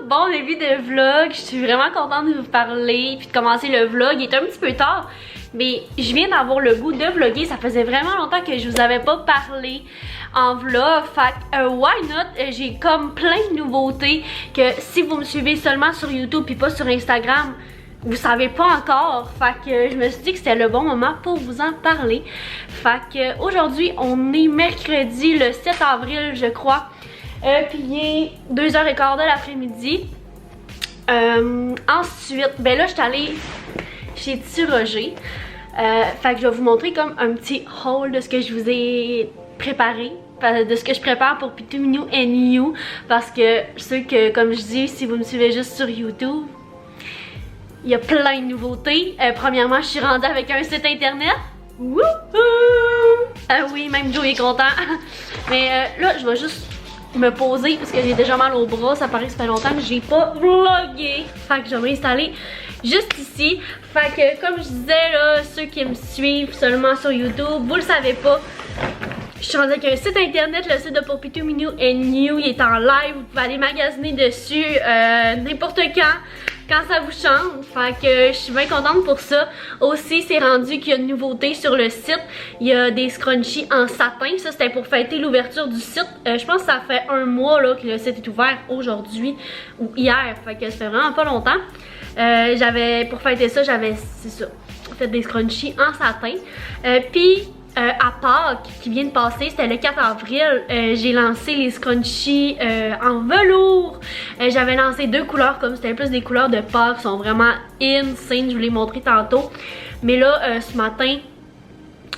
bon début de vlog, je suis vraiment contente de vous parler puis de commencer le vlog. Il est un petit peu tard, mais je viens d'avoir le goût de vlogger. Ça faisait vraiment longtemps que je vous avais pas parlé en vlog, fait why not? J'ai comme plein de nouveautés que si vous me suivez seulement sur YouTube puis pas sur Instagram, vous savez pas encore. Fait que je me suis dit que c'était le bon moment pour vous en parler. Fait que aujourd'hui on est mercredi le 7 avril je crois. Puis il est 2h15 de l'après-midi. Ensuite, ben là je suis allée chez Petit Roger. Fait que je vais vous montrer comme un petit haul de ce que je vous ai préparé, de ce que je prépare pour Pitou Minou and You, parce que ceux que, comme je dis, si vous me suivez juste sur YouTube, il y a plein de nouveautés. Premièrement, je suis rendue avec un site internet. Wouhou! Oui, même Joe est content. Mais là, je vais juste me poser parce que j'ai déjà mal au bras. Ça paraît que ça fait longtemps que j'ai pas vlogué. Fait que je vais m'installer juste ici. Fait que comme je disais là, ceux qui me suivent seulement sur YouTube, vous le savez pas, je suis rendue avec un site internet, le site de Pour Pitou Minou and You. Il est en live, vous pouvez aller magasiner dessus n'importe quand ça vous chante. Fait que je suis bien contente pour ça. Aussi, c'est rendu qu'il y a une nouveauté sur le site. Il y a des scrunchies en satin. Ça, c'était pour fêter l'ouverture du site. Je pense que ça fait un mois là, que le site est ouvert, aujourd'hui ou hier. Fait que ça fait vraiment pas longtemps. Pour fêter ça, j'avais, c'est ça, fait des scrunchies en satin. Puis à Pâques qui vient de passer, c'était le 4 avril, j'ai lancé les scrunchies en velours. J'avais lancé deux couleurs, comme c'était plus des couleurs de Pâques, sont vraiment insane, je vous l'ai montré tantôt. Mais là, ce matin,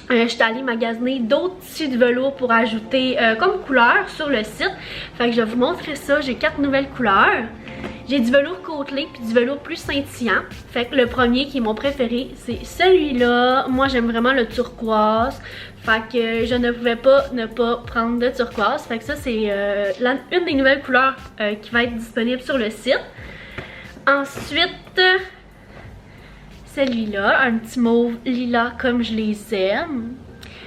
je suis allée magasiner d'autres tissus de velours pour ajouter comme couleur sur le site. Fait que je vais vous montrer ça, j'ai 4 nouvelles couleurs. J'ai du velours côtelé puis du velours plus scintillant. Fait que le premier qui est mon préféré, c'est celui-là. Moi j'aime vraiment le turquoise. Fait que je ne pouvais pas ne pas prendre de turquoise. Fait que ça c'est une des nouvelles couleurs qui va être disponible sur le site. Ensuite, celui-là, un petit mauve lilas comme je les aime.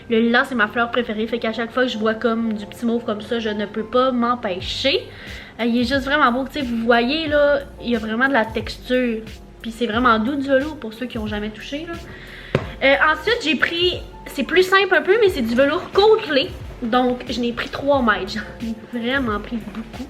Le lilas c'est ma fleur préférée, fait qu'à chaque fois que je vois comme du petit mauve comme ça, je ne peux pas m'empêcher. Il est juste vraiment beau, tu sais, vous voyez là, il y a vraiment de la texture. Puis c'est vraiment doux du velours pour ceux qui n'ont jamais touché là. Ensuite j'ai pris, c'est plus simple un peu, mais c'est du velours côtelé. Donc je n'ai pris 3 mètres, j'en ai vraiment pris beaucoup.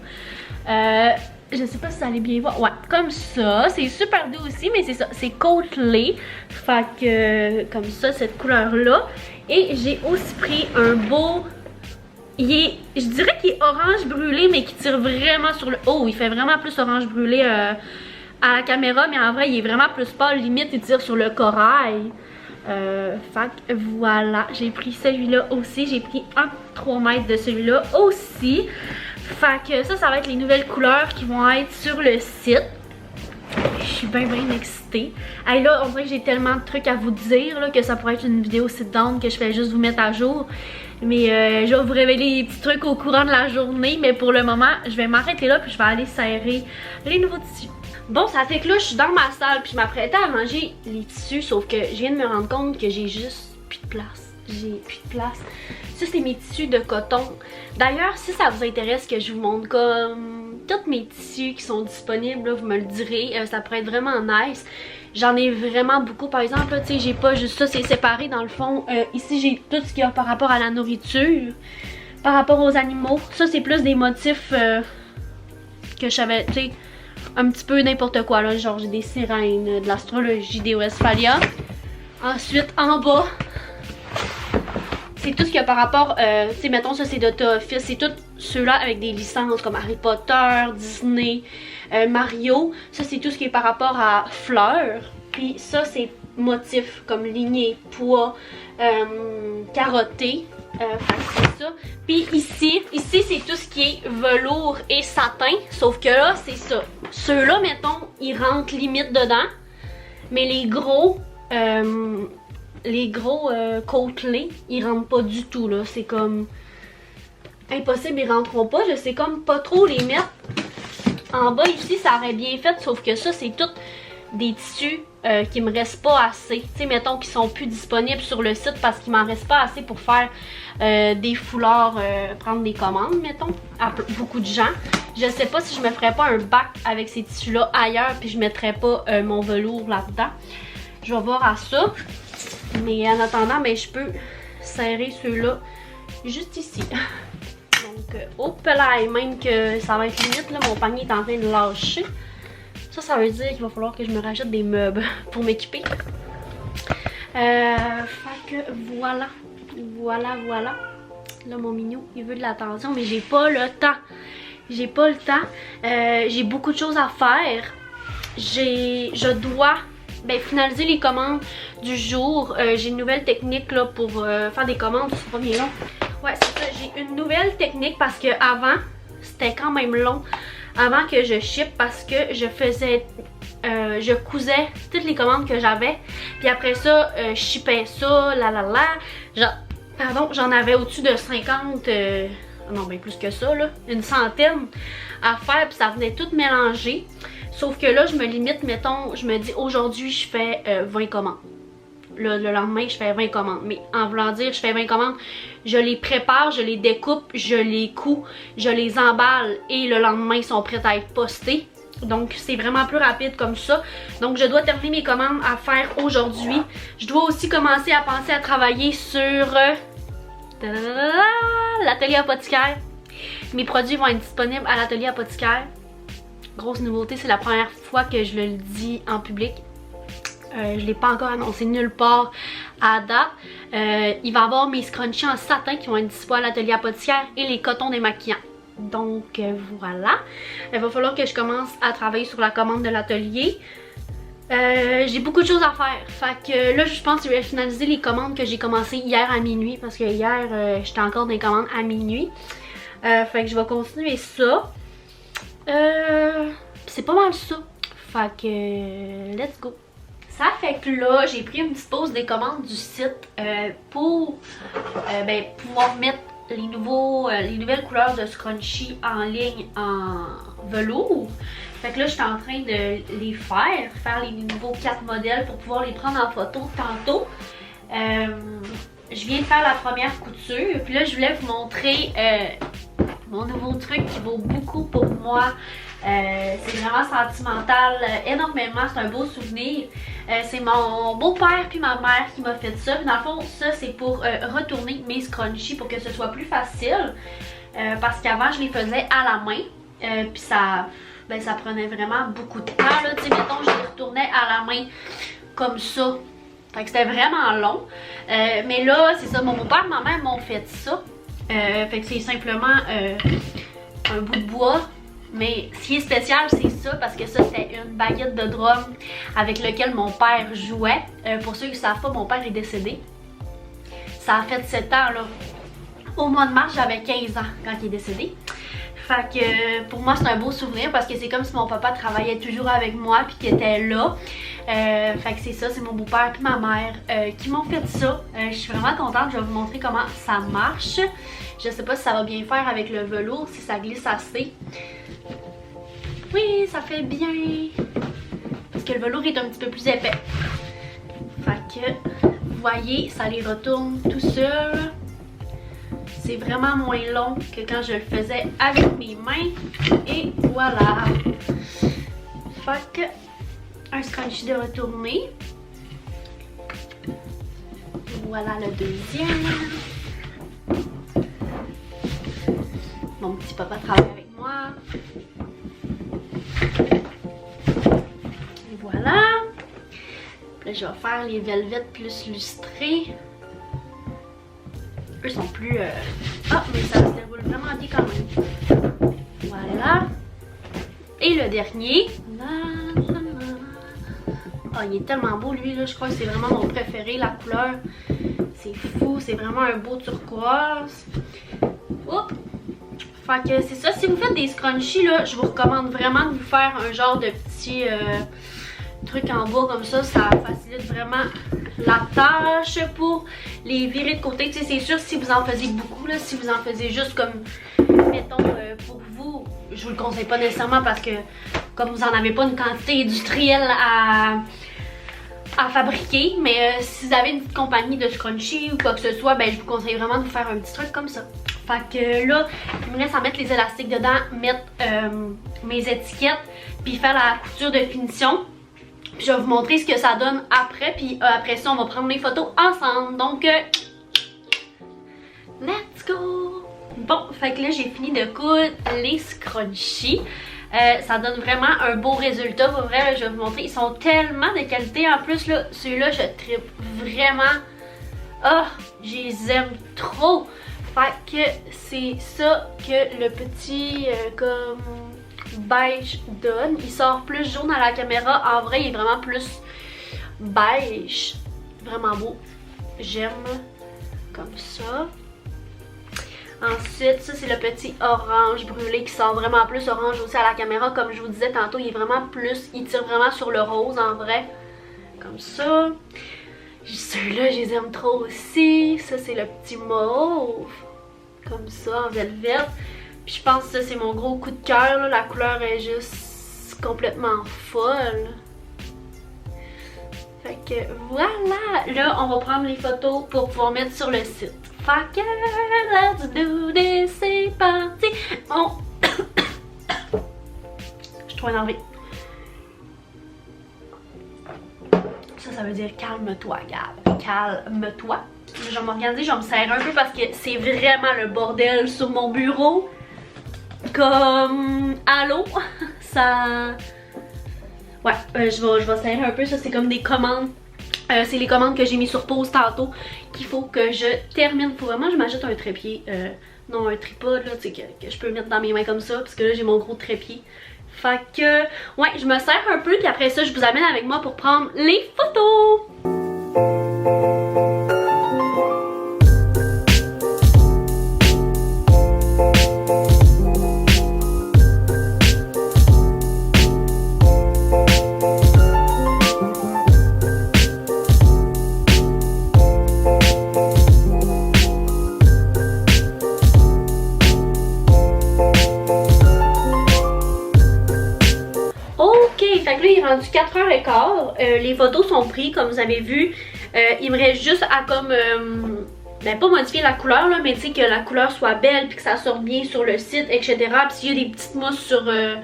Je sais pas si ça allait bien voir. Ouais, comme ça. C'est super doux aussi, mais c'est ça. C'est côtelé. Fait que, comme ça, cette couleur-là. Et j'ai aussi pris un beau... je dirais qu'il est orange brûlé, mais qui tire vraiment sur le haut. Il fait vraiment plus orange brûlé à la caméra, mais en vrai, il est vraiment plus pâle. Limite, il tire sur le corail. Fait que voilà, j'ai pris celui-là aussi. J'ai pris un 3 mètres de celui-là aussi. Fait que ça va être les nouvelles couleurs qui vont être sur le site. Je suis bien excitée. Hey, là, on dirait que j'ai tellement de trucs à vous dire là, que ça pourrait être une vidéo sit-down que je fais juste vous mettre à jour. Mais je vais vous révéler des petits trucs au courant de la journée. Mais pour le moment, je vais m'arrêter là puis je vais aller serrer les nouveaux tissus. Bon, ça fait que là, je suis dans ma salle puis je m'apprêtais à ranger les tissus. Sauf que je viens de me rendre compte que j'ai juste plus de place. J'ai plus de place. Ça, c'est mes tissus de coton. D'ailleurs, si ça vous intéresse que je vous montre comme tous mes tissus qui sont disponibles, là, vous me le direz. Ça pourrait être vraiment nice. J'en ai vraiment beaucoup. Par exemple, tu sais, j'ai pas juste ça, c'est séparé dans le fond. Ici, j'ai tout ce qu'il y a par rapport à la nourriture, par rapport aux animaux. Ça, c'est plus des motifs que je savais, tu sais, un petit peu n'importe quoi, là. Genre, j'ai des sirènes, de l'astrologie, des Westphalia. Ensuite, en bas, c'est tout ce qu'il y a par rapport, tu sais, mettons, ça c'est Dota Office, c'est tout ceux-là avec des licences comme Harry Potter, Disney, Mario. Ça c'est tout ce qui est par rapport à fleurs. Puis ça c'est motifs comme lignée, pois, carotté. C'est ça. Puis ici c'est tout ce qui est velours et satin. Sauf que là, c'est ça. Ceux-là, mettons, ils rentrent limite dedans. Mais les gros côtelés, ils rentrent pas du tout là. C'est comme impossible, ils rentreront pas. Je sais comme pas trop les mettre. En bas ici, ça aurait bien fait, sauf que ça, c'est tout des tissus qui me restent pas assez. Tu sais, mettons qu'ils sont plus disponibles sur le site parce qu'il m'en reste pas assez pour faire des foulards, prendre des commandes, mettons, à beaucoup de gens. Je sais pas si je me ferais pas un bac avec ces tissus-là ailleurs puis je mettrais pas mon velours là-dedans. Je vais voir à ça. Mais en attendant, ben, je peux serrer ceux-là juste ici. Donc, hop là, et même que ça va être limite, là, mon panier est en train de lâcher. Ça veut dire qu'il va falloir que je me rachète des meubles pour m'équiper. Fait que voilà. Voilà. Là, mon mignon, il veut de l'attention, mais j'ai pas le temps. J'ai beaucoup de choses à faire. Je dois finaliser les commandes du jour. J'ai une nouvelle technique là, pour faire des commandes. C'est pas bien long. Ouais, c'est ça. J'ai une nouvelle technique parce que avant, c'était quand même long. Avant que je ship parce que je faisais... je cousais toutes les commandes que j'avais. Puis après ça, je shippais ça, j'en avais au-dessus de 50... non, bien plus que ça, là. Une centaine à faire. Puis ça venait tout mélanger. Sauf que là, je me limite, mettons, je me dis aujourd'hui, je fais 20 commandes. Le lendemain, je fais 20 commandes. Mais en voulant dire, je fais 20 commandes, je les prépare, je les découpe, je les couds, je les emballe et le lendemain, ils sont prêts à être postés. Donc, c'est vraiment plus rapide comme ça. Donc, je dois terminer mes commandes à faire aujourd'hui. Je dois aussi commencer à penser à travailler sur l'atelier apothicaire. Mes produits vont être disponibles à l'atelier apothicaire. Grosse nouveauté, c'est la première fois que je le dis en public. Je ne l'ai pas encore annoncé nulle part à date. Il va y avoir mes scrunchies en satin qui vont être disponibles à l'atelier apothicaire et les cotons démaquillants. Donc voilà. Il va falloir que je commence à travailler sur la commande de l'atelier. J'ai beaucoup de choses à faire. Fait que là, je pense que je vais finaliser les commandes que j'ai commencé hier à minuit. Parce que hier, j'étais encore dans les commandes à minuit. Fait que je vais continuer ça. C'est pas mal ça. Fait que let's go. Ça fait que là, j'ai pris une petite pause des commandes du site pour pouvoir mettre les nouvelles couleurs de scrunchie en ligne en velours. Fait que là, je suis en train de les faire les nouveaux 4 modèles pour pouvoir les prendre en photo tantôt. Je viens de faire la première couture. Puis là, je voulais vous montrer mon nouveau truc qui vaut beaucoup pour moi. C'est vraiment sentimental, énormément, c'est un beau souvenir. C'est mon beau-père puis ma mère qui m'a fait ça. Dans le fond, ça c'est pour retourner mes scrunchies pour que ce soit plus facile. Parce qu'avant, je les faisais à la main. Puis ça prenait vraiment beaucoup de temps. Tu sais, mettons, je les retournais à la main comme ça. Fait que c'était vraiment long. Mais là, c'est ça, mon beau-père et ma mère m'ont fait ça. Fait que c'est simplement un bout de bois. Mais ce qui est spécial, c'est ça, parce que ça, c'est une baguette de drum avec laquelle mon père jouait. Pour ceux qui ne savent pas, mon père est décédé. Ça a fait 7 ans, là. Au mois de mars, j'avais 15 ans quand il est décédé. Fait que pour moi, c'est un beau souvenir parce que c'est comme si mon papa travaillait toujours avec moi puis qu'il était là. Fait que c'est ça, c'est mon beau-père puis ma mère qui m'ont fait ça. Je suis vraiment contente, je vais vous montrer comment ça marche. Je sais pas si ça va bien faire avec le velours, si ça glisse assez. Oui, ça fait bien. Parce que le velours est un petit peu plus épais. Fait que, vous voyez, ça les retourne tout seul. C'est vraiment moins long que quand je le faisais avec mes mains. Et voilà. Fait que, un scrunchie de retourner. Voilà le deuxième. Mon petit papa travaille avec moi. Et voilà. Là, je vais faire les velvets plus lustrés. Eux sont plus... Ah, mais ça se déroule vraiment bien quand même. Voilà. Et le dernier. Oh, il est tellement beau lui, là. Je crois que c'est vraiment mon préféré, la couleur. C'est fou, c'est vraiment un beau turquoise. Oups. Fait que c'est ça, si vous faites des scrunchies, là, je vous recommande vraiment de vous faire un genre de petit truc en bois comme ça. Ça facilite vraiment la tâche pour les virer de côté. Tu sais, c'est sûr, si vous en faisiez beaucoup, là, si vous en faisiez juste comme, mettons, pour vous, je vous le conseille pas nécessairement parce que comme vous en avez pas une quantité industrielle à fabriquer, mais si vous avez une petite compagnie de scrunchie ou quoi que ce soit, ben je vous conseille vraiment de vous faire un petit truc comme ça. Fait que là, il me laisse à mettre les élastiques dedans, mettre mes étiquettes, puis faire la couture de finition. Puis je vais vous montrer ce que ça donne après, puis après ça, on va prendre les photos ensemble. Donc, let's go! Bon, fait que là, j'ai fini de coudre les scrunchies. Ça donne vraiment un beau résultat. Pour vrai, là, je vais vous montrer. Ils sont tellement de qualité. En plus, là, ceux-là, je tripe vraiment. Oh, je les aime trop. Fait que c'est ça que le petit comme beige donne. Il sort plus jaune à la caméra. En vrai, il est vraiment plus beige. Vraiment beau. J'aime comme ça. Ensuite, ça c'est le petit orange brûlé qui sort vraiment plus orange aussi à la caméra. Comme je vous disais tantôt, il est vraiment plus, il tire vraiment sur le rose en vrai. Comme ça. Ceux-là, je les aime trop aussi. Ça c'est le petit mauve. Comme ça, en velvet. Puis je pense que ça c'est mon gros coup de cœur. La couleur est juste complètement folle. Fait que voilà. Là, on va prendre les photos pour pouvoir mettre sur le site. Fait que let's do this, c'est parti! Oh. Je suis trop énervée. Ça veut dire calme-toi, Gab. Calme-toi. Je vais m'organiser, je vais me serrer un peu parce que c'est vraiment le bordel sur mon bureau. Comme... Allô? Ça... Ouais, je vais serrer un peu. Ça, c'est comme des commandes. C'est les commandes que j'ai mis sur pause tantôt qu'il faut que je termine. Faut vraiment que je m'achète un trépied, non un tripode là, tu sais, que je peux mettre dans mes mains comme ça parce que là j'ai mon gros trépied. Fait que, ouais, je me sers un peu puis après ça je vous amène avec moi pour prendre les photos. Fait que là, il est rendu 4h15. Les photos sont prises, comme vous avez vu. Il me reste juste à comme... ben, pas modifier la couleur, là, mais tu sais, que la couleur soit belle, puis que ça sorte bien sur le site, etc. Puis s'il y a des petites mousses sur ben,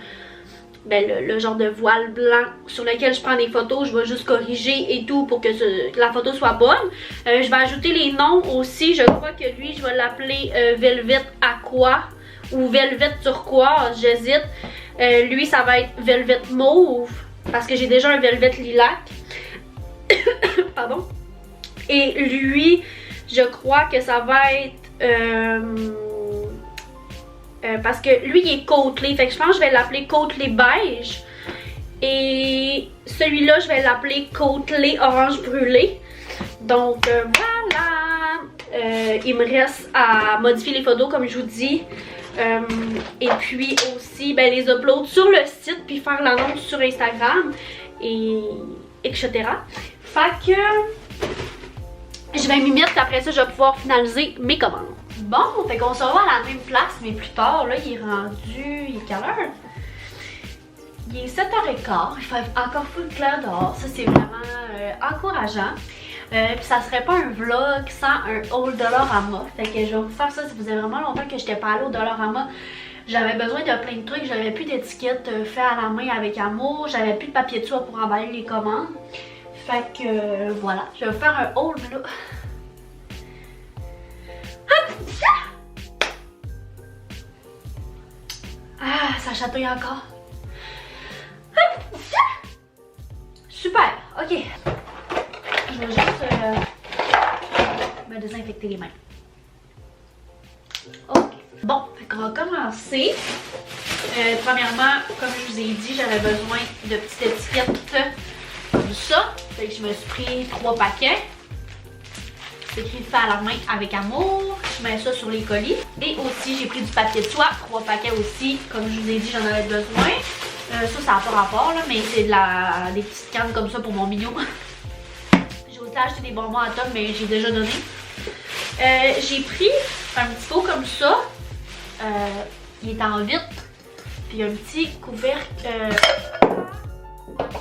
le genre de voile blanc sur lequel je prends des photos, je vais juste corriger et tout pour que la photo soit bonne. Je vais ajouter les noms aussi. Je crois que lui, je vais l'appeler Velvet Aqua ou Velvet Turquoise, j'hésite. Lui, ça va être Velvet Mauve parce que j'ai déjà un Velvet Lilac. Pardon. Et lui, je crois que ça va être... parce que lui, il est côtelé. Fait que je pense que je vais l'appeler côtelé beige. Et celui-là, je vais l'appeler côtelé orange brûlé. Donc, voilà. Il me reste à modifier les photos, comme je vous dis. Et puis aussi ben, les uploads sur le site puis faire l'annonce sur Instagram et etc. Fait que je vais m'y mettre, après ça je vais pouvoir finaliser mes commandes. Bon, fait qu'on se revoit à la même place mais plus tard. Là il est rendu, il est quelle heure? Il est 7h15, il fait encore full clair dehors, ça c'est vraiment encourageant. Puis ça serait pas un vlog sans un haul Dollarama. Fait que je vais vous faire ça, ça faisait vraiment longtemps que j'étais pas allée au Dollarama. J'avais besoin de plein de trucs, j'avais plus d'étiquettes faites à la main avec amour, j'avais plus de papier de soie pour emballer les commandes. Fait que voilà, je vais vous faire un haul là. Ah, ça chatouille encore. Super, ok. Je vais juste me désinfecter les mains. Ok. Bon, on va commencer. Premièrement, comme je vous ai dit, j'avais besoin de petites étiquettes comme ça. Fait que je me suis pris 3 paquets. C'est écrit fait à la main avec amour. Je mets ça sur les colis. Et aussi, j'ai pris du papier de soie. 3 paquets aussi. Comme je vous ai dit, j'en avais besoin. Ça n'a pas rapport, là, mais c'est des petites cannes comme ça pour mon mignon. J'ai aussi acheté des bonbons à Tom, mais j'ai déjà donné. J'ai pris un petit pot comme ça. Il est en vitre. Puis il y a un petit couvercle.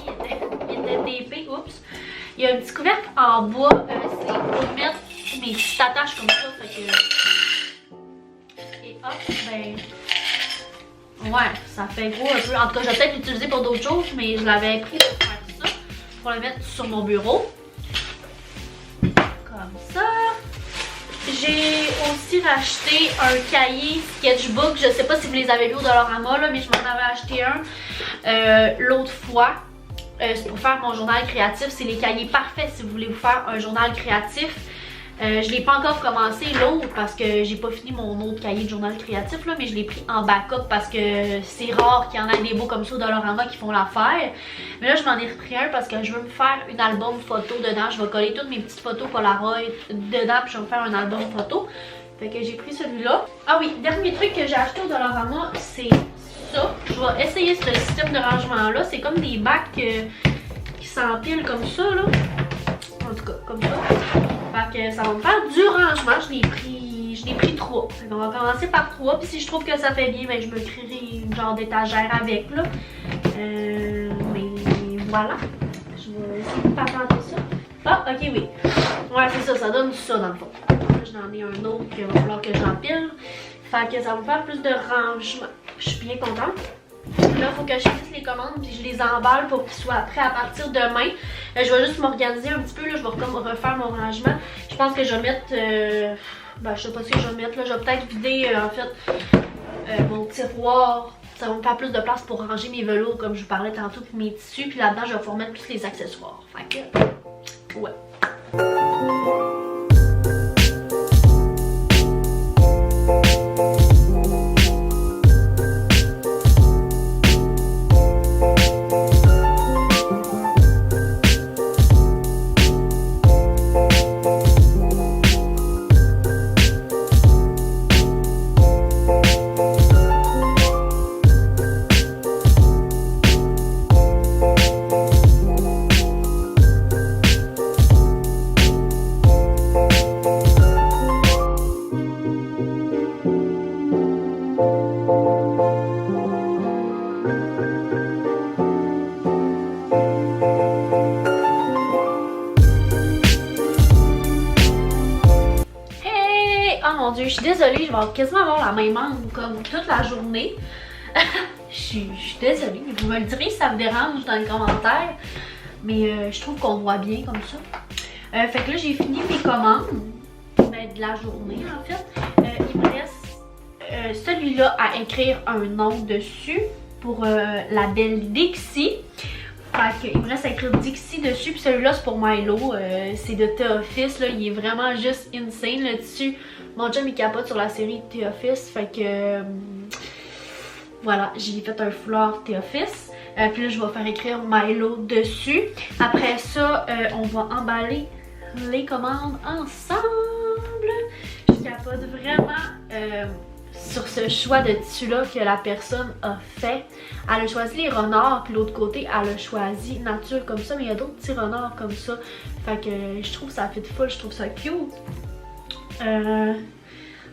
Il était DP, oups. Il y a un petit couvercle en bois. C'est pour mettre mes petites attaches comme ça. Fait que... Et hop, ben. Ouais, ça fait gros un peu. En tout cas, je vais peut-être l'utiliser pour d'autres choses, mais je l'avais pris pour faire ça. Pour le mettre sur mon bureau. Comme ça. J'ai aussi racheté un cahier sketchbook. Je sais pas si vous les avez vus au Dollarama, là, mais je m'en avais acheté un l'autre fois. C'est pour faire mon journal créatif. C'est les cahiers parfaits si vous voulez vous faire un journal créatif. Je l'ai pas encore commencé l'autre parce que j'ai pas fini mon autre cahier de journal créatif là, mais je l'ai pris en backup parce que c'est rare qu'il y en ait des beaux comme ça au Dollarama qui font l'affaire. Mais là je m'en ai repris un parce que je veux me faire un album photo dedans. Je vais coller toutes mes petites photos Polaroid dedans puis je vais me faire un album photo. Fait que j'ai pris celui-là. Ah oui, dernier truc que j'ai acheté au Dollarama, c'est ça. Je vais essayer ce système de rangement là. C'est comme des bacs qui s'empilent comme ça là. En tout cas, comme ça. Fait que ça va me faire du rangement. Je l'ai pris 3. Fait qu'on va commencer par 3. Puis si je trouve que ça fait bien, ben je me créerai une genre d'étagère avec là. Mais voilà. Je vais essayer de patenter ça. Ah, ok, oui. Ouais, c'est ça. Ça donne ça dans le fond. Là, j'en ai un autre qu'il va falloir que j'empile. Fait que ça va me faire plus de rangement. Je suis bien contente. Là, il faut que je finisse les commandes puis je les emballe pour qu'ils soient prêts à partir demain. Je vais juste m'organiser un petit peu. Là, je vais refaire mon rangement. Je pense que je vais mettre... ben, je sais pas ce que je vais mettre. Là. Je vais peut-être vider en fait mon tiroir. Ça va me faire plus de place pour ranger mes velours comme je vous parlais tantôt puis mes tissus. Puis là-dedans, je vais pouvoir mettre plus les accessoires. Fait que... ouais. Mon Dieu, je suis désolée, je vais quasiment avoir la même angle comme toute la journée. je suis désolée, vous me le direz si ça vous dérange dans les commentaires. Mais je trouve qu'on voit bien comme ça. Fait que là, j'ai fini mes commandes de la journée en fait. Il me reste celui-là à écrire un nom dessus pour la belle Dixie. Fait qu'il me reste à écrire Dixie dessus. Puis celui-là, c'est pour Milo. C'est de The Office. Là. Il est vraiment juste insane là-dessus. Mon chum, il capote sur la série The Office. Fait que... voilà, j'ai fait un foulard The Office. Puis là, je vais faire écrire Milo dessus. Après ça, on va emballer les commandes ensemble. Je capote vraiment... sur ce choix de tissu-là que la personne a fait. Elle a choisi les renards, puis l'autre côté, elle a choisi nature comme ça, mais il y a d'autres petits renards comme ça. Fait que je trouve ça fit full, je trouve ça cute.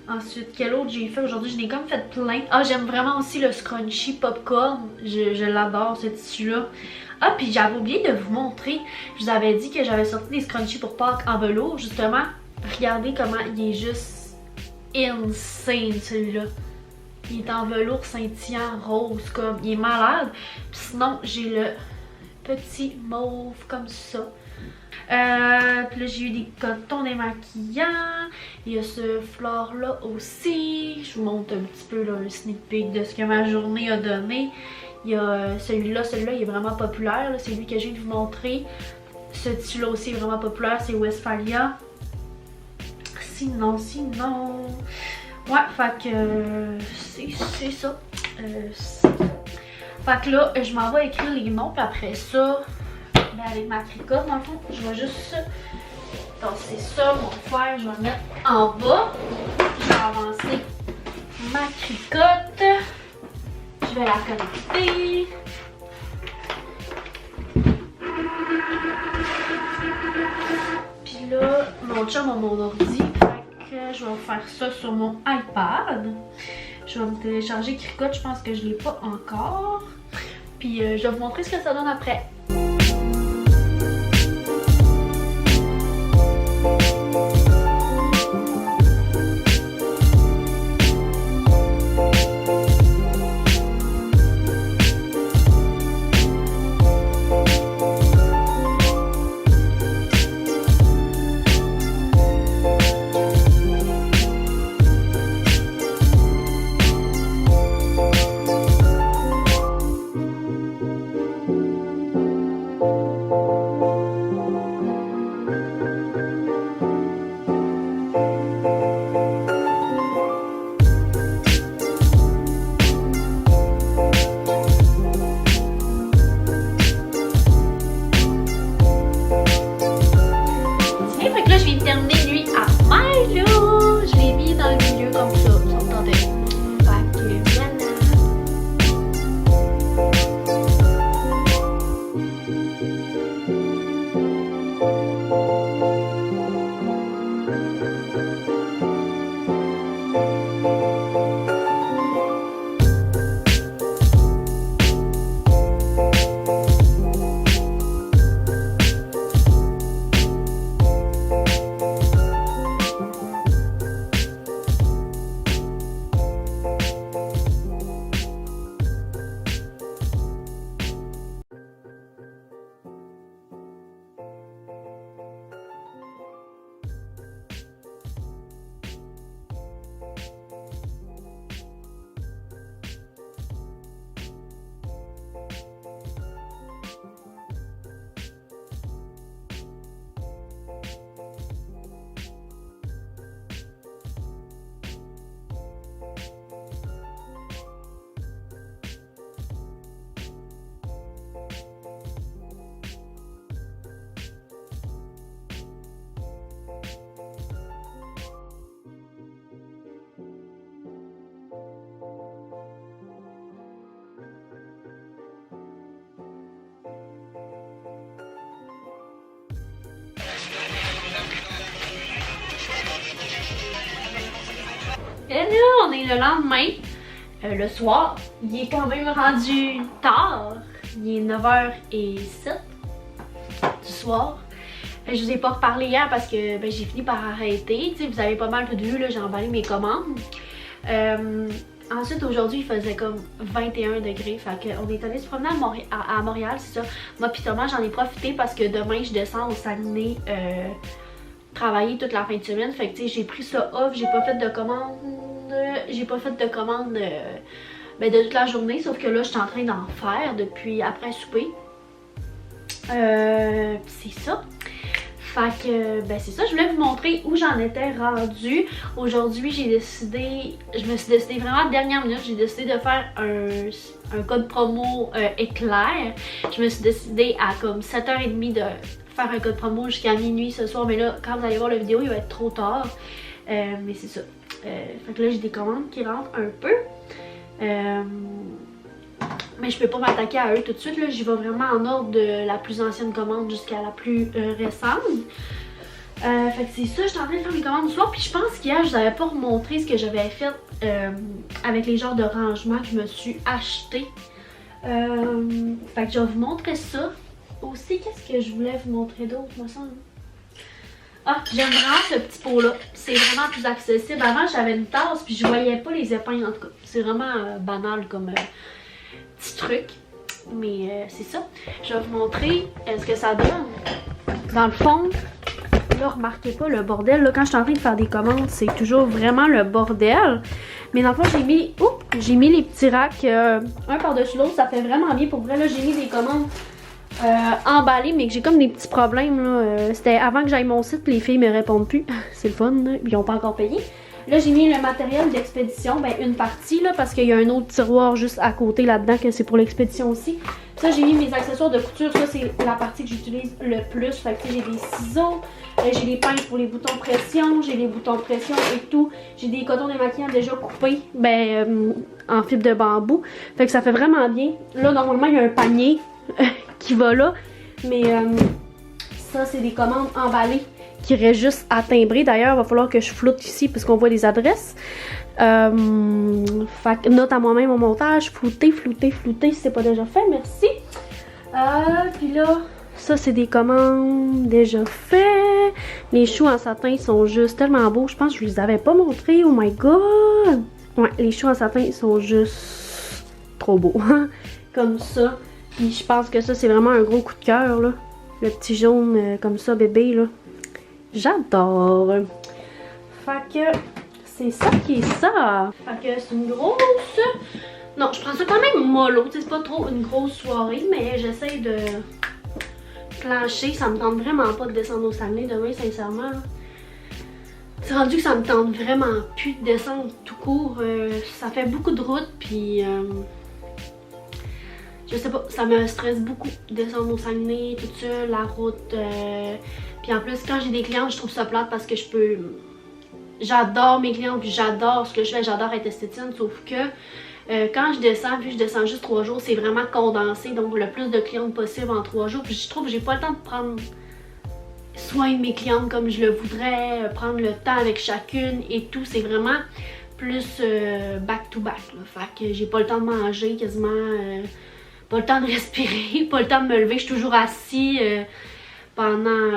Ensuite, quel autre j'ai fait aujourd'hui? Je n'ai comme fait plein. Ah, j'aime vraiment aussi le scrunchie popcorn. Je l'adore, ce tissu-là. Ah, puis j'avais oublié de vous montrer. Je vous avais dit que j'avais sorti des scrunchies pour Pâques en velours. Justement, regardez comment il est juste... insane celui-là. Il est en velours scintillant rose comme. Il est malade. Puis sinon j'ai le petit mauve comme ça. Puis là j'ai eu des cotons démaquillants. Il y a ce fleur là aussi. Je vous montre un petit peu là, un sneak peek de ce que ma journée a donné. Il y a celui-là il est vraiment populaire. C'est lui que j'ai de vous montrer. Ce tissu là aussi est vraiment populaire. C'est Westphalia. Sinon, ouais, fait que c'est ça. Fait que là, je m'en vais écrire les noms, puis après ça, ben avec ma cricotte, dans le fond, je vais juste tasser ça, mon fer, je vais le mettre en bas. Je vais avancer ma cricotte. Je vais la connecter. Puis là, mon chum a mon ordi. Je vais faire ça sur mon iPad. Je Je vais me télécharger Cricut, je pense que je l'ai pas encore. Puis je vais vous montrer ce que ça donne après. Et là, on est le lendemain, le soir. Il est quand même rendu tard. Il est 9h07 du soir. Je vous ai pas reparlé hier parce que j'ai fini par arrêter. T'sais, vous avez pas mal tout vu, là, j'ai emballé mes commandes. Ensuite, aujourd'hui, il faisait comme 21 degrés. Fait qu'on est allé se promener à Montréal, c'est ça. Moi pis Thomas, j'en ai profité parce que demain, je descends au Saguenay travailler toute la fin de semaine. Fait que j'ai pris ça off, j'ai pas fait de commande. J'ai pas fait de commande de toute la journée. Sauf que là, je suis en train d'en faire depuis après souper. C'est ça. Fait que, c'est ça, je voulais vous montrer où j'en étais rendue. Aujourd'hui, je me suis décidé vraiment à dernière minute, j'ai décidé de faire un code promo éclair. Je me suis décidé à comme 7h30 de faire un code promo jusqu'à minuit ce soir. Mais là, quand vous allez voir la vidéo, il va être trop tard. Mais c'est ça. Fait que là, j'ai des commandes qui rentrent un peu. Mais je peux pas m'attaquer à eux tout de suite, là. J'y vais vraiment en ordre de la plus ancienne commande jusqu'à la plus récente. Fait que c'est ça, j'étais en train de faire mes commandes du soir. Puis je pense qu'hier, je vous avais pas remontré ce que j'avais fait avec les genres de rangements que je me suis acheté. Fait que je vais vous montrer ça. Aussi, qu'est-ce que je voulais vous montrer d'autre, moi ça? Ah, j'aime vraiment ce petit pot-là. C'est vraiment plus accessible. Avant, j'avais une tasse puis je voyais pas les épingles en tout cas. C'est vraiment banal comme petit truc. Mais c'est ça. Je vais vous montrer ce que ça donne. Dans le fond, là, remarquez pas le bordel. Là, quand je suis en train de faire des commandes, c'est toujours vraiment le bordel. Mais dans le fond, j'ai mis les petits racks un par-dessus l'autre. Ça fait vraiment bien. Pour vrai, là, j'ai mis des commandes emballées, mais que j'ai comme des petits problèmes. C'était avant que j'aille mon site, les filles me répondent plus. C'est le fun, là. Ils n'ont pas encore payé. Là, j'ai mis le matériel d'expédition, une partie, là, parce qu'il y a un autre tiroir juste à côté là-dedans, que c'est pour l'expédition aussi. Ça, j'ai mis mes accessoires de couture. Ça, c'est la partie que j'utilise le plus. Fait que j'ai des ciseaux, j'ai des pinces pour les boutons pression, j'ai les boutons pression et tout. J'ai des cotons démaquillants déjà coupés, en fibre de bambou. Fait que ça fait vraiment bien. Là, normalement, il y a un panier qui va là. Mais ça, c'est des commandes emballées qui restent juste à timbrer. D'ailleurs, il va falloir que je floute ici parce qu'on voit les adresses. Fait que note à moi-même au montage, flouter si c'est pas déjà fait, merci. Puis là, ça c'est des commandes déjà faites. Les choux en satin sont juste tellement beaux, je pense que je vous les avais pas montrés, oh my god! Ouais, les choux en satin sont juste trop beaux, comme ça. Puis je pense que ça c'est vraiment un gros coup de cœur là. Le petit jaune comme ça, bébé là. J'adore! Fait que c'est ça qui est ça! Fait que c'est une grosse... Non, je prends ça quand même mollo, c'est pas trop une grosse soirée, mais j'essaie de plancher. Ça me tente vraiment pas de descendre au Saguenay demain, sincèrement. C'est rendu que ça me tente vraiment plus de descendre tout court. Ça fait beaucoup de route, puis je sais pas, ça me stresse beaucoup de descendre au Saguenay, tout ça, la route. Puis en plus, quand j'ai des clients, je trouve ça plate parce que je peux... J'adore mes clients, puis j'adore ce que je fais, j'adore être esthéticienne, sauf que quand je descends, puis je descends juste 3 jours, c'est vraiment condensé, donc le plus de clientes possible en 3 jours. Puis je trouve que j'ai pas le temps de prendre soin de mes clientes comme je le voudrais, prendre le temps avec chacune et tout. C'est vraiment plus back to back, là. Fait que j'ai pas le temps de manger quasiment, pas le temps de respirer, pas le temps de me lever. Je suis toujours assis pendant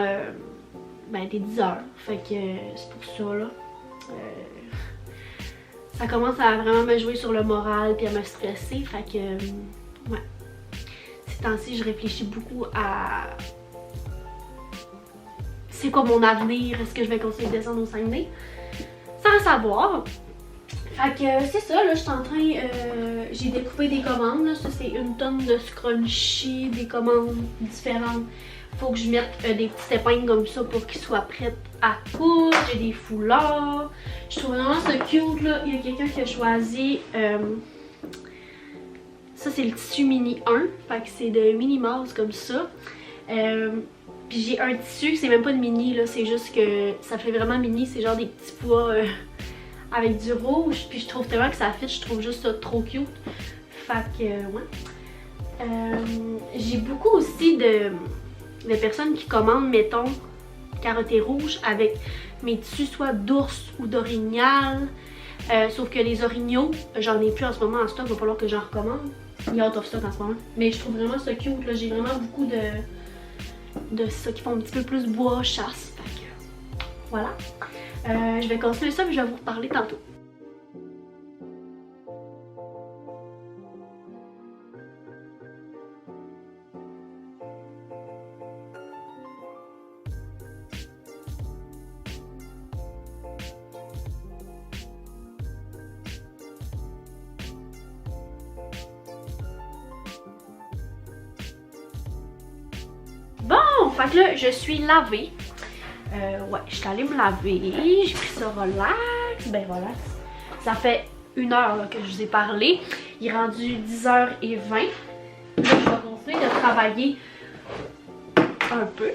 des 10 heures. Fait que c'est pour ça, là. Ça commence à vraiment me jouer sur le moral puis à me stresser, fait que ouais. Ces temps-ci, je réfléchis beaucoup à c'est quoi mon avenir, est-ce que je vais continuer de descendre au Saguenay? Sans savoir. Fait que c'est ça, là, je suis en train, j'ai découpé des commandes, là. Ça c'est une tonne de scrunchies, des commandes différentes. Faut que je mette des petites épingles comme ça pour qu'ils soient prêts à coudre. J'ai des foulards. Je trouve vraiment ça cute là. Il y a quelqu'un qui a choisi. Ça c'est le tissu mini 1. Fait que c'est de mini Mars comme ça. Puis j'ai un tissu, c'est même pas de mini là. C'est juste que ça fait vraiment mini. C'est genre des petits pois avec du rouge. Puis je trouve tellement que ça fit. Je trouve juste ça trop cute. Fait que ouais. J'ai beaucoup aussi de personnes qui commandent, mettons, carotté rouge avec mes tissus soit d'ours ou d'orignal. Sauf que les orignaux, j'en ai plus en ce moment en stock, il va falloir que j'en recommande. Il y a out of stock en ce moment. Mais je trouve vraiment ça cute, là. J'ai vraiment beaucoup de ça qui font un petit peu plus bois, chasse. Fait que, voilà. Je vais continuer ça, puis je vais vous reparler tantôt. Bon, fait que là, je suis lavée. Ouais, je suis allée me laver. J'ai pris ça relax. Ben relax. Ça fait 1 heure là, que je vous ai parlé. Il est rendu 10h20. Là, je vais continuer de travailler un peu.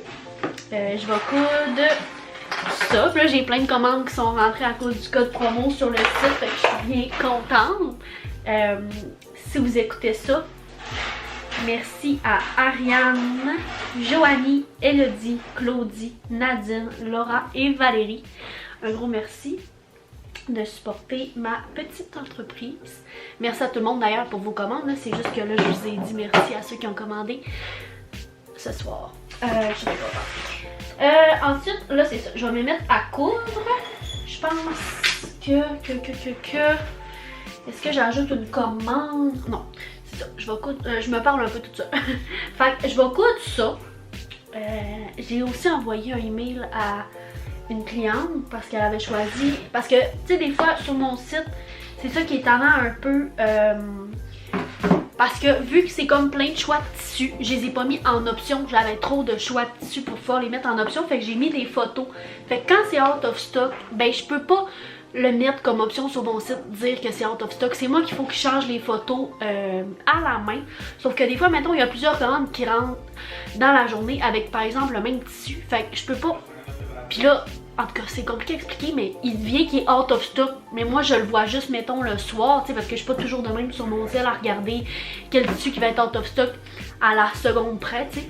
Je vais coudre ça. Puis là, j'ai plein de commandes qui sont rentrées à cause du code promo sur le site. Fait que je suis bien contente. Si vous écoutez ça, merci à Ariane, Joanie, Elodie, Claudie, Nadine, Laura et Valérie. Un gros merci de supporter ma petite entreprise. Merci à tout le monde d'ailleurs pour vos commandes. C'est juste que là, je vous ai dit merci à ceux qui ont commandé ce soir. Je suis d'accord. Ensuite, là, c'est ça. Je vais me mettre à coudre. Je pense que... Est-ce que j'ajoute une commande? Non. Je vais coudre, je me parle un peu tout ça. Fait que je vais coudre ça. J'ai aussi envoyé un email à une cliente parce qu'elle avait choisi. Parce que, tu sais, des fois sur mon site, c'est ça qui est tannant un peu. Parce que vu que c'est comme plein de choix de tissus, je les ai pas mis en option. J'avais trop de choix de tissus pour pouvoir les mettre en option. Fait que j'ai mis des photos. Fait que quand c'est out of stock, ben je peux pas le mettre comme option sur mon site, dire que c'est out of stock. C'est moi qu'il faut que je change les photos à la main. Sauf que des fois, mettons, il y a plusieurs commandes qui rentrent dans la journée avec, par exemple, le même tissu. Fait que je peux pas... Puis là, en tout cas, c'est compliqué à expliquer, mais il devient qu'il est out of stock. Mais moi, je le vois juste, mettons, le soir, tu sais, parce que je suis pas toujours de même sur mon sel à regarder quel tissu qui va être out of stock à la seconde près, tu sais.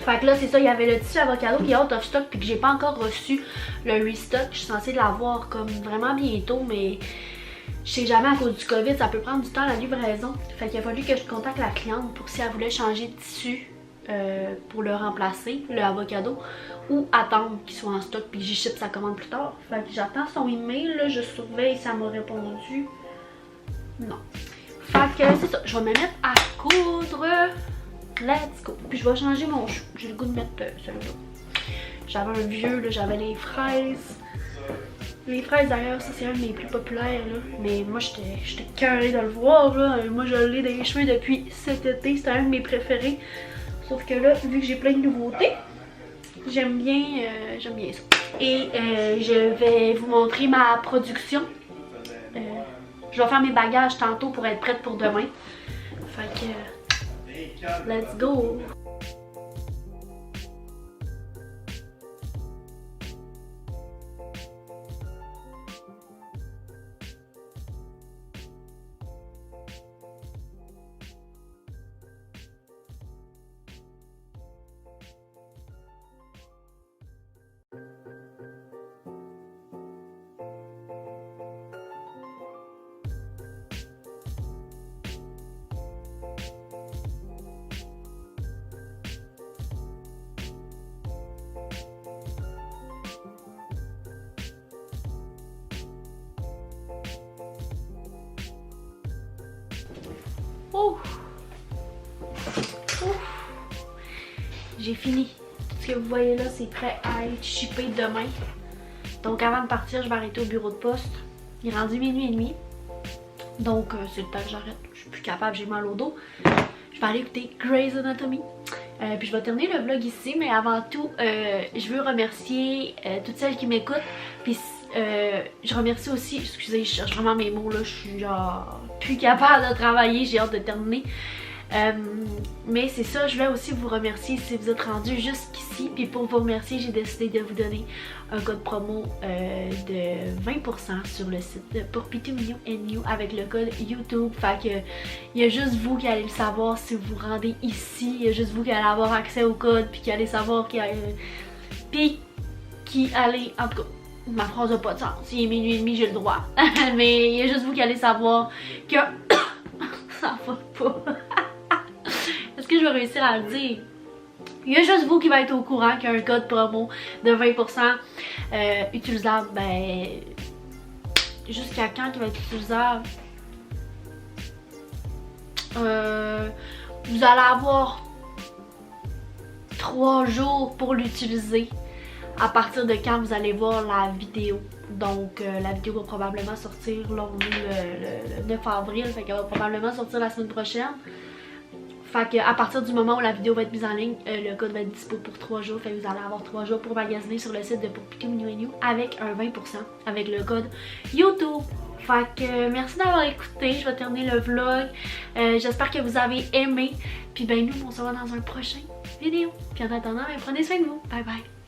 Fait que là, c'est ça, il y avait le tissu avocado qui est out of stock puis que j'ai pas encore reçu le restock. Je suis censée l'avoir comme vraiment bientôt, mais je sais jamais, à cause du COVID, ça peut prendre du temps la livraison. Fait qu'il a fallu que je contacte la cliente pour si elle voulait changer de tissu pour le remplacer, le avocado, ou attendre qu'il soit en stock puis j'y ship sa commande plus tard. Fait que j'attends son email, là, je surveille si elle m'a répondu. Non. Fait que c'est ça, je vais me mettre à coudre. Let's go. Puis je vais changer mon chou. J'ai le goût de mettre celui-là. J'avais un vieux, là, j'avais les fraises. Les fraises d'ailleurs, ça c'est un de mes plus populaires là. Mais moi j'étais carrée de le voir là. Moi je l'ai dans les cheveux depuis cet été, c'est un de mes préférés. Sauf que là, vu que j'ai plein de nouveautés, j'aime bien ça. Et je vais vous montrer ma production. Je vais faire mes bagages tantôt pour être prête pour demain. Fait que let's go! Ouf. J'ai fini. Tout ce que vous voyez là, c'est prêt à être shippé demain. Donc avant de partir, je vais arrêter au bureau de poste. Il est rendu minuit et demi. Donc c'est le temps que j'arrête. Je suis plus capable, j'ai mal au dos. Je vais aller écouter Grey's Anatomy. Puis je vais terminer le vlog ici, mais avant tout, je veux remercier toutes celles qui m'écoutent. Puis je remercie aussi, excusez, je cherche vraiment mes mots là, je suis genre plus capable de travailler, j'ai hâte de terminer. Mais c'est ça, je voulais aussi vous remercier si vous êtes rendus jusqu'ici. Puis pour vous remercier, j'ai décidé de vous donner un code promo de 20% sur le site pour Pitou Minou & You avec le code YouTube. Fait que il y a juste vous qui allez le savoir si vous vous rendez ici. Il y a juste vous qui allez avoir accès au code puis qui allez savoir puis qui allez, en tout cas, ma phrase n'a pas de sens. Il est minuit et demi, j'ai le droit. Mais il y a juste vous qui allez savoir que ça va pas. Est-ce que je vais réussir à le dire? Il y a juste vous qui va être au courant qu'il y a un code promo de 20% utilisable, ben, jusqu'à quand il va être utilisable? Vous allez avoir 3 jours pour l'utiliser. À partir de quand vous allez voir la vidéo. Donc la vidéo va probablement sortir, là on est le 9 avril, fait qu'elle va probablement sortir la semaine prochaine. Fait que à partir du moment où la vidéo va être mise en ligne, le code va être dispo pour 3 jours. Fait que vous allez avoir 3 jours pour magasiner sur le site de Pour Pitou Minou & You avec un 20% avec le code YouTube. Fait que merci d'avoir écouté, je vais terminer le vlog. J'espère que vous avez aimé. Puis ben nous on se voit dans un prochain vidéo. Puis en attendant, ben, prenez soin de vous. Bye bye.